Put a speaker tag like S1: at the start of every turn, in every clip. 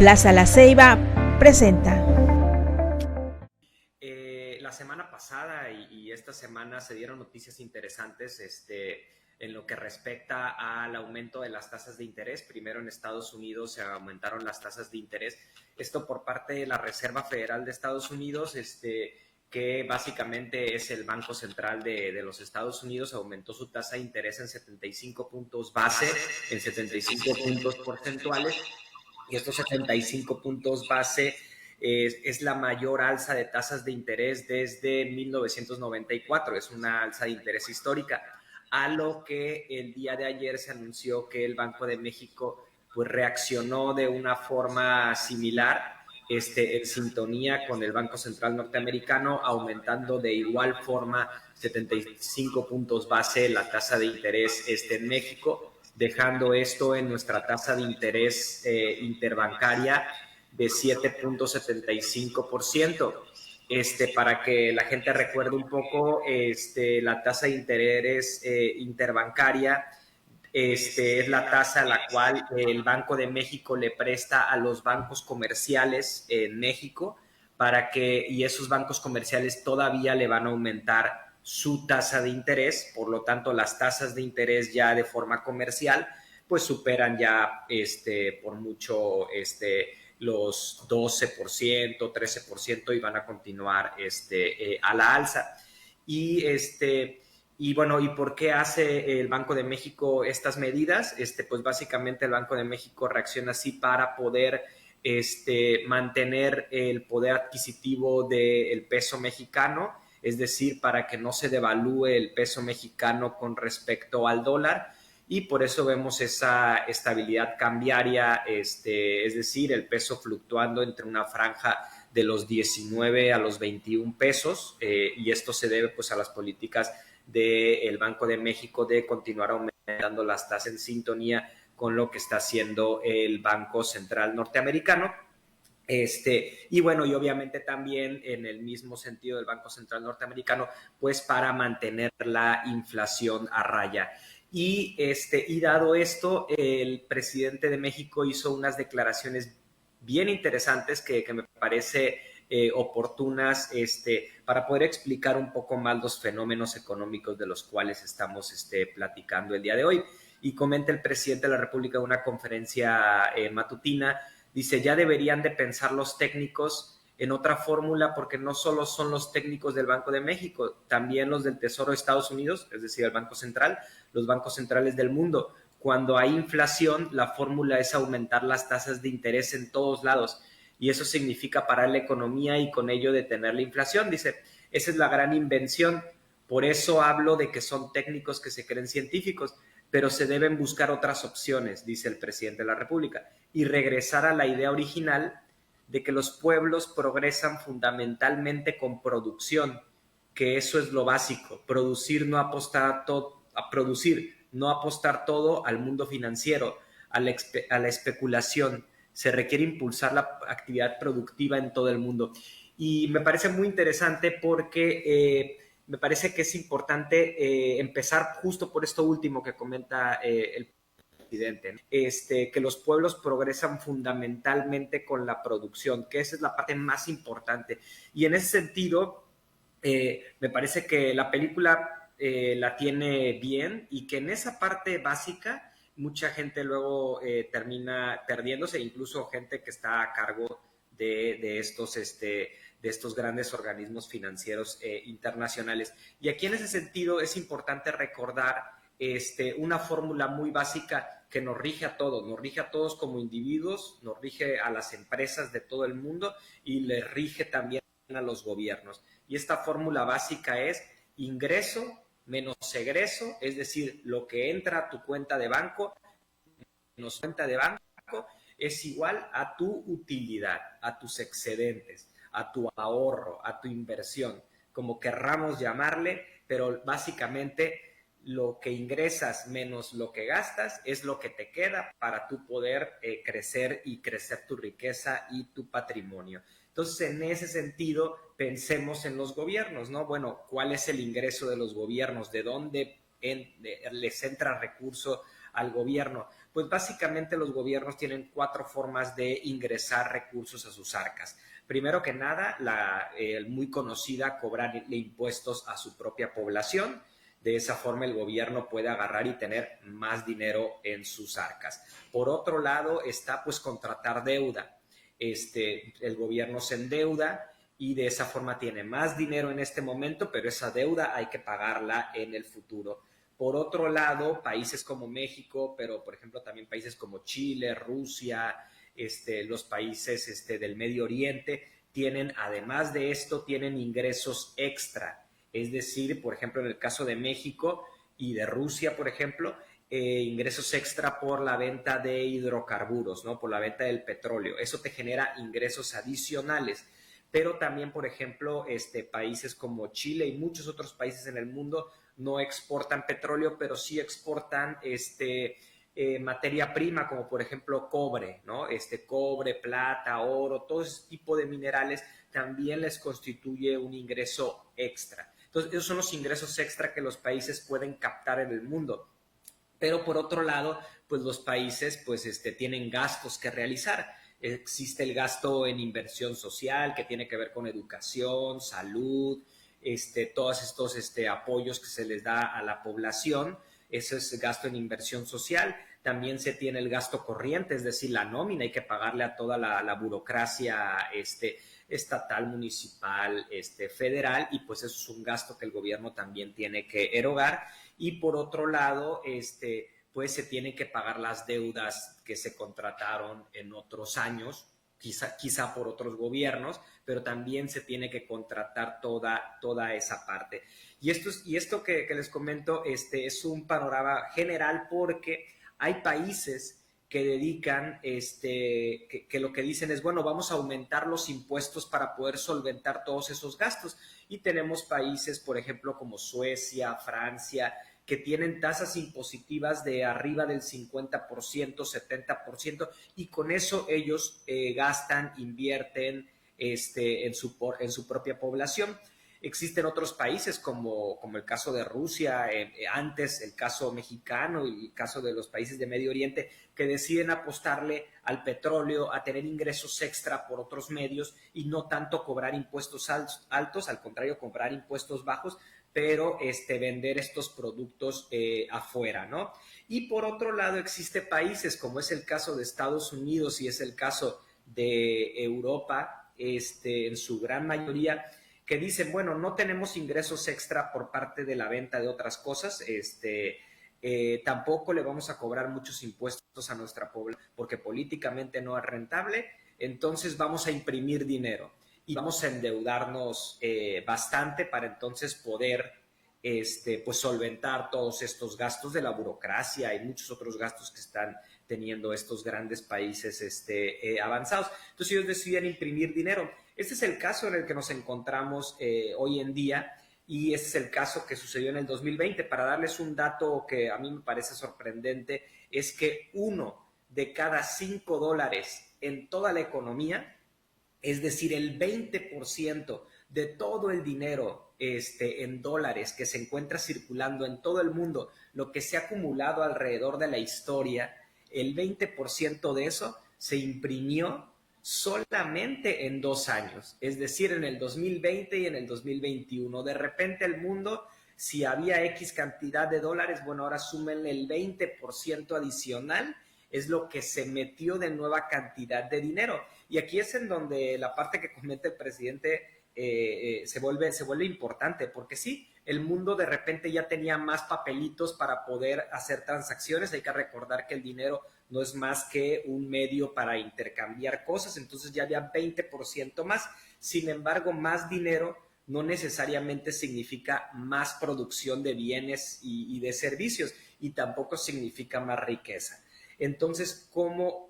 S1: Plaza La Ceiba presenta.
S2: La semana pasada y esta semana se dieron noticias interesantes en lo que respecta al aumento de las tasas de interés. Primero en Estados Unidos se aumentaron las tasas de interés. Esto por parte de la Reserva Federal de Estados Unidos, que básicamente es el Banco Central de los Estados Unidos, aumentó su tasa de interés en 75 puntos base, en 75 puntos porcentuales. Y estos 75 puntos base es la mayor alza de tasas de interés desde 1994. Es una alza de interés histórica, a lo que el día de ayer se anunció que el Banco de México pues reaccionó de una forma similar, en sintonía con el Banco Central norteamericano, aumentando de igual forma 75 puntos base la tasa de interés en México, dejando esto en nuestra tasa de interés interbancaria de 7.75%. Para que la gente recuerde un poco, la tasa de interés interbancaria es la tasa a la cual el Banco de México le presta a los bancos comerciales en México, y esos bancos comerciales todavía le van a aumentar su tasa de interés. Por lo tanto, las tasas de interés ya de forma comercial pues superan ya por mucho los 12%, 13%, y van a continuar a la alza. Y bueno, ¿y por qué hace el Banco de México estas medidas? Pues básicamente el Banco de México reacciona así para poder mantener el poder adquisitivo del peso mexicano, es decir, para que no se devalúe el peso mexicano con respecto al dólar, y por eso vemos esa estabilidad cambiaria, es decir, el peso fluctuando entre una franja de los 19 a los 21 pesos, y esto se debe pues a las políticas del Banco de México de continuar aumentando las tasas en sintonía con lo que está haciendo el Banco Central norteamericano. Y bueno, y obviamente también en el mismo sentido del Banco Central norteamericano, pues para mantener la inflación a raya. Y dado esto, el presidente de México hizo unas declaraciones bien interesantes que me parece oportunas, para poder explicar un poco más los fenómenos económicos de los cuales estamos platicando el día de hoy. Y comenta el presidente de la República en una conferencia matutina, dice: ya deberían de pensar los técnicos en otra fórmula, porque no solo son los técnicos del Banco de México, también los del Tesoro de Estados Unidos, es decir, el Banco Central, los bancos centrales del mundo. Cuando hay inflación, la fórmula es aumentar las tasas de interés en todos lados, y eso significa parar la economía y con ello detener la inflación. Dice, esa es la gran invención. Por eso hablo de que son técnicos que se creen científicos, pero se deben buscar otras opciones, dice el presidente de la República, y regresar a la idea original de que los pueblos progresan fundamentalmente con producción, que eso es lo básico, producir, no apostar todo al mundo financiero, a la especulación. Se requiere impulsar la actividad productiva en todo el mundo. Y me parece muy interesante porque me parece que es importante empezar justo por esto último que comenta el presidente, que los pueblos progresan fundamentalmente con la producción, que esa es la parte más importante. Y en ese sentido, me parece que la película la tiene bien, y que en esa parte básica mucha gente luego termina perdiéndose, incluso gente que está a cargo de estos grandes organismos financieros internacionales. Y aquí en ese sentido es importante recordar una fórmula muy básica que nos rige a todos como individuos, nos rige a las empresas de todo el mundo y les rige también a los gobiernos. Y esta fórmula básica es ingreso menos egreso, es decir, lo que entra a tu cuenta de banco menos cuenta de banco es igual a tu utilidad, a tus excedentes, a tu ahorro, a tu inversión, como querramos llamarle, pero básicamente lo que ingresas menos lo que gastas es lo que te queda para tú poder crecer y crecer tu riqueza y tu patrimonio. Entonces, en ese sentido, pensemos en los gobiernos, ¿no? Bueno, ¿cuál es el ingreso de los gobiernos? ¿De dónde les entra recurso al gobierno? pues básicamente los gobiernos tienen 4 formas de ingresar recursos a sus arcas. Primero que nada, la muy conocida, cobrarle impuestos a su propia población. De esa forma el gobierno puede agarrar y tener más dinero en sus arcas. Por otro lado está pues contratar deuda. El gobierno se endeuda y de esa forma tiene más dinero en este momento, pero esa deuda hay que pagarla en el futuro. Por otro lado, países como México, pero por ejemplo también países como Chile, Rusia, los países del Medio Oriente, tienen, además de esto, tienen ingresos extra. Es decir, por ejemplo, en el caso de México y de Rusia, por ejemplo, ingresos extra por la venta de hidrocarburos, ¿no? Por la venta del petróleo. Eso te genera ingresos adicionales. Pero también, por ejemplo, países como Chile y muchos otros países en el mundo no exportan petróleo, pero sí exportan materia prima, como por ejemplo cobre, ¿no? Cobre, plata, oro, todo ese tipo de minerales también les constituye un ingreso extra. Entonces, esos son los ingresos extra que los países pueden captar en el mundo. Pero por otro lado, pues los países pues tienen gastos que realizar. Existe el gasto en inversión social que tiene que ver con educación, salud, todos estos apoyos que se les da a la población. Eso es gasto en inversión social. También se tiene el gasto corriente, es decir, la nómina, hay que pagarle a toda la burocracia estatal, municipal, federal, y pues eso es un gasto que el gobierno también tiene que erogar. Y por otro lado, pues se tienen que pagar las deudas que se contrataron en otros años, quizá por otros gobiernos, pero también se tiene que contratar toda esa parte. Y esto que les comento es un panorama general, porque hay países que dedican, que lo que dicen es, bueno, vamos a aumentar los impuestos para poder solventar todos esos gastos. Y tenemos países, por ejemplo, como Suecia, Francia, que tienen tasas impositivas de arriba del 50%, 70%, y con eso ellos gastan, invierten en su propia población. Existen otros países como el caso de Rusia, antes el caso mexicano y el caso de los países de Medio Oriente, que deciden apostarle al petróleo, a tener ingresos extra por otros medios y no tanto cobrar impuestos altos, al contrario, cobrar impuestos bajos, pero vender estos productos afuera, ¿no? Y por otro lado existen países como es el caso de Estados Unidos y es el caso de Europa, en su gran mayoría, que dicen, bueno, no tenemos ingresos extra por parte de la venta de otras cosas, tampoco le vamos a cobrar muchos impuestos a nuestra población porque políticamente no es rentable, entonces vamos a imprimir dinero y vamos a endeudarnos bastante para entonces poder pues solventar todos estos gastos de la burocracia y muchos otros gastos que están teniendo estos grandes países avanzados. Entonces ellos deciden imprimir dinero. Este es el caso en el que nos encontramos hoy en día, y este es el caso que sucedió en el 2020. Para darles un dato que a mí me parece sorprendente, es que 1 de cada 5 dólares en toda la economía, es decir, el 20% de todo el dinero en dólares que se encuentra circulando en todo el mundo, lo que se ha acumulado alrededor de la historia, el 20% de eso se imprimió solamente en 2 años, es decir, en el 2020 y en el 2021. De repente el mundo, si había X cantidad de dólares, bueno, ahora súmenle el 20% adicional, es lo que se metió de nueva cantidad de dinero. Y aquí es en donde la parte que comenta el presidente se vuelve importante, porque sí, el mundo de repente ya tenía más papelitos para poder hacer transacciones. Hay que recordar que el dinero no es más que un medio para intercambiar cosas, entonces ya había 20% más. Sin embargo, más dinero no necesariamente significa más producción de bienes y de servicios, y tampoco significa más riqueza. Entonces,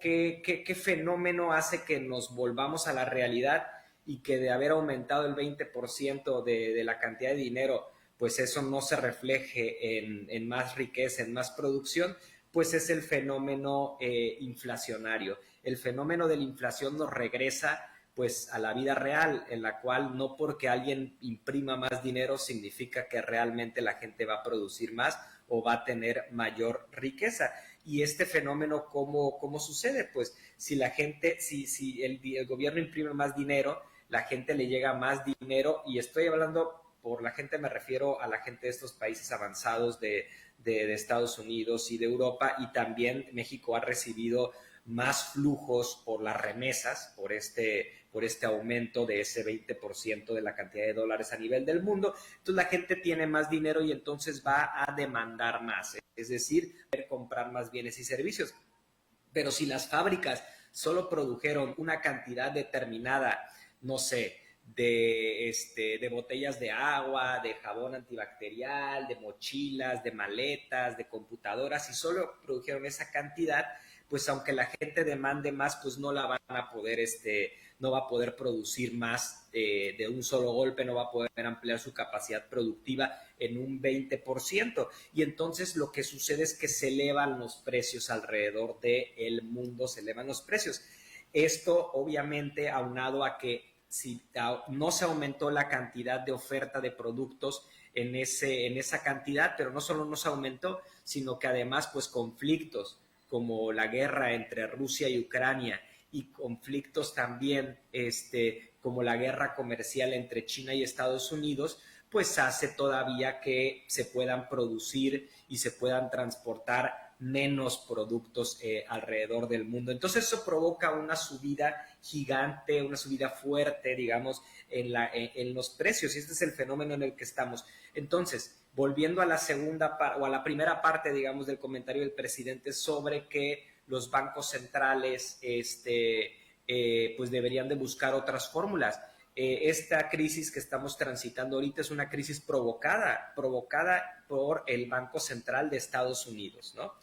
S2: qué fenómeno hace que nos volvamos a la realidad y que de haber aumentado el 20% de la cantidad de dinero, pues eso no se refleje en más riqueza, en más producción? Pues es el fenómeno inflacionario. El fenómeno de la inflación nos regresa pues a la vida real, en la cual no porque alguien imprima más dinero significa que realmente la gente va a producir más o va a tener mayor riqueza. Y este fenómeno, ¿cómo sucede? Pues si la gente, si el gobierno imprime más dinero, la gente le llega más dinero, y estoy hablando por la gente, me refiero a la gente de estos países avanzados de Estados Unidos y de Europa, y también México ha recibido más flujos por las remesas, por este aumento de ese 20% de la cantidad de dólares a nivel del mundo. Entonces la gente tiene más dinero y entonces va a demandar más, es decir, comprar más bienes y servicios. Pero si las fábricas solo produjeron una cantidad determinada, no sé, de botellas de agua, de jabón antibacterial, de mochilas, de maletas, de computadoras, y solo produjeron esa cantidad, pues aunque la gente demande más, pues no la van a poder, no va a poder producir más de un solo golpe, no va a poder ampliar su capacidad productiva en un 20%. Y entonces lo que sucede es que se elevan los precios alrededor del mundo, se elevan los precios. Esto obviamente aunado a que si no se aumentó la cantidad de oferta de productos en esa cantidad, pero no solo no se aumentó, sino que además pues conflictos como la guerra entre Rusia y Ucrania, y conflictos también como la guerra comercial entre China y Estados Unidos, pues hace todavía que se puedan producir y se puedan transportar menos productos alrededor del mundo. Entonces eso provoca una subida gigante, una subida fuerte, digamos, en los precios, y este es el fenómeno en el que estamos. Entonces, volviendo a la segunda o a la primera parte, digamos, del comentario del presidente sobre que los bancos centrales pues deberían de buscar otras fórmulas. Esta crisis que estamos transitando ahorita es una crisis provocada por el Banco Central de Estados Unidos, ¿no?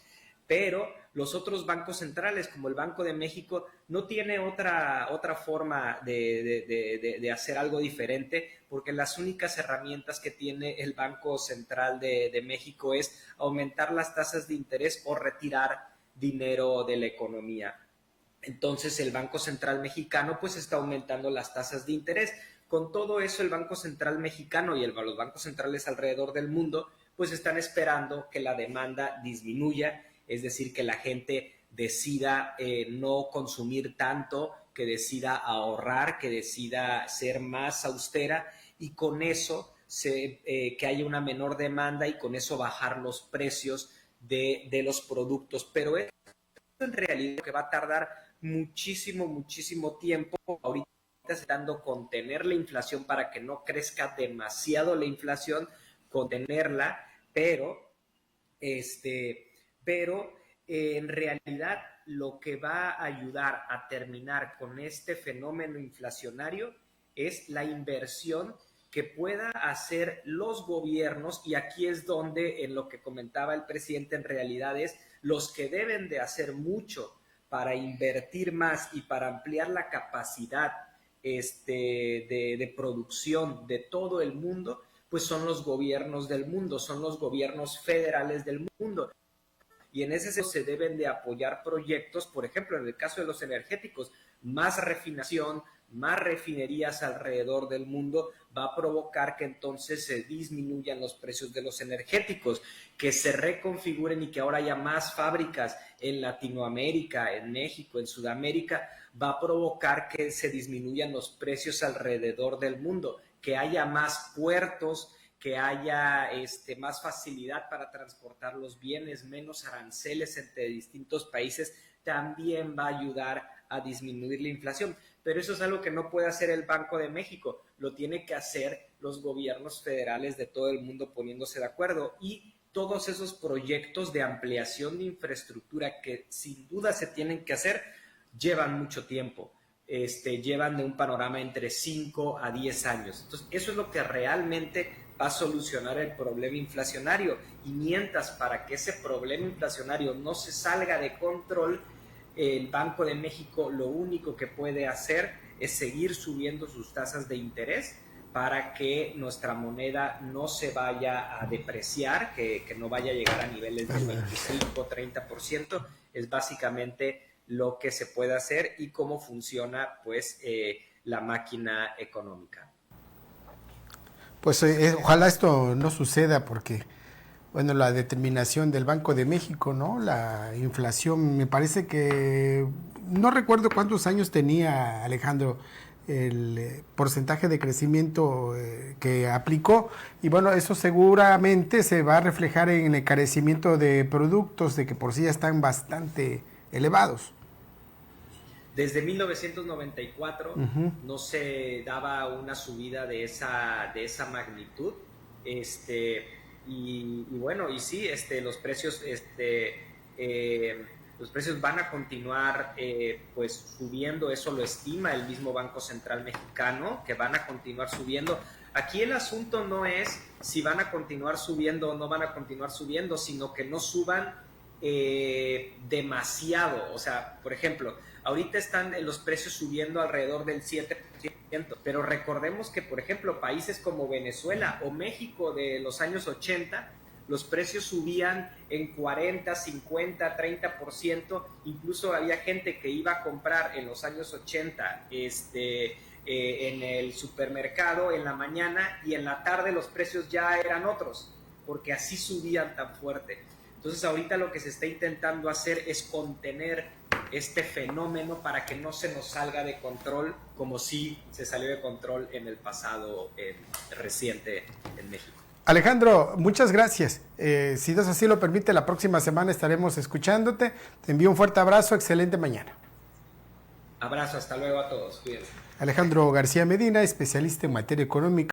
S2: Pero los otros bancos centrales, como el Banco de México, no tiene otra forma de hacer algo diferente, porque las únicas herramientas que tiene el Banco Central de México es aumentar las tasas de interés o retirar dinero de la economía. Entonces el Banco Central mexicano pues está aumentando las tasas de interés. Con todo eso, el Banco Central mexicano y los bancos centrales alrededor del mundo pues están esperando que la demanda disminuya, es decir, que la gente decida no consumir tanto, que decida ahorrar, que decida ser más austera, y con eso que haya una menor demanda y con eso bajar los precios de los productos. Pero esto en realidad que va a tardar muchísimo tiempo. Ahorita se está intentando contener la inflación para que no crezca demasiado la inflación, contenerla, pero en realidad lo que va a ayudar a terminar con este fenómeno inflacionario es la inversión que pueda hacer los gobiernos, y aquí es donde, en lo que comentaba el presidente, en realidad es los que deben de hacer mucho para invertir más y para ampliar la capacidad de producción de todo el mundo, pues son los gobiernos del mundo, son los gobiernos federales del mundo. Y en ese sentido se deben de apoyar proyectos, por ejemplo, en el caso de los energéticos, más refinación, más refinerías alrededor del mundo va a provocar que entonces se disminuyan los precios de los energéticos, que se reconfiguren y que ahora haya más fábricas en Latinoamérica, en México, en Sudamérica, va a provocar que se disminuyan los precios alrededor del mundo, que haya más puertos, que haya más facilidad para transportar los bienes, menos aranceles entre distintos países, también va a ayudar a disminuir la inflación. Pero eso es algo que no puede hacer el Banco de México, lo tiene que hacer los gobiernos federales de todo el mundo poniéndose de acuerdo, y todos esos proyectos de ampliación de infraestructura que sin duda se tienen que hacer, llevan mucho tiempo. Llevan de un panorama entre 5 a 10 años. Entonces, eso es lo que realmente va a solucionar el problema inflacionario. Y mientras, para que ese problema inflacionario no se salga de control, el Banco de México lo único que puede hacer es seguir subiendo sus tasas de interés para que nuestra moneda no se vaya a depreciar, que no vaya a llegar a niveles del 25-30%. Es básicamente lo que se puede hacer y cómo funciona pues la máquina económica.
S3: Pues ojalá esto no suceda, porque bueno, la determinación del Banco de México, ¿no? La inflación, me parece que, no recuerdo cuántos años tenía, Alejandro, el porcentaje de crecimiento que aplicó, y bueno, eso seguramente se va a reflejar en el encarecimiento de productos, de que por sí ya están bastante elevados.
S2: Desde 1994 no se daba una subida de esa magnitud. Y bueno, y sí, los precios, los precios van a continuar pues subiendo, eso lo estima el mismo Banco Central Mexicano, que van a continuar subiendo. Aquí el asunto no es si van a continuar subiendo o no van a continuar subiendo, sino que no suban demasiado. O sea, por ejemplo, ahorita están los precios subiendo alrededor del 7%, pero recordemos que, por ejemplo, países como Venezuela o México de los años 80, los precios subían en 40, 50, 30%, incluso había gente que iba a comprar en los años 80 en el supermercado en la mañana y en la tarde los precios ya eran otros, porque así subían tan fuerte. Entonces ahorita lo que se está intentando hacer es contener este fenómeno para que no se nos salga de control como si se salió de control en el pasado reciente en México.
S3: Alejandro, muchas gracias. Si Dios así lo permite, la próxima semana estaremos escuchándote. Te envío un fuerte abrazo, excelente mañana.
S2: Abrazo, hasta luego a todos, cuídense.
S3: Alejandro García Medina, especialista en materia económica.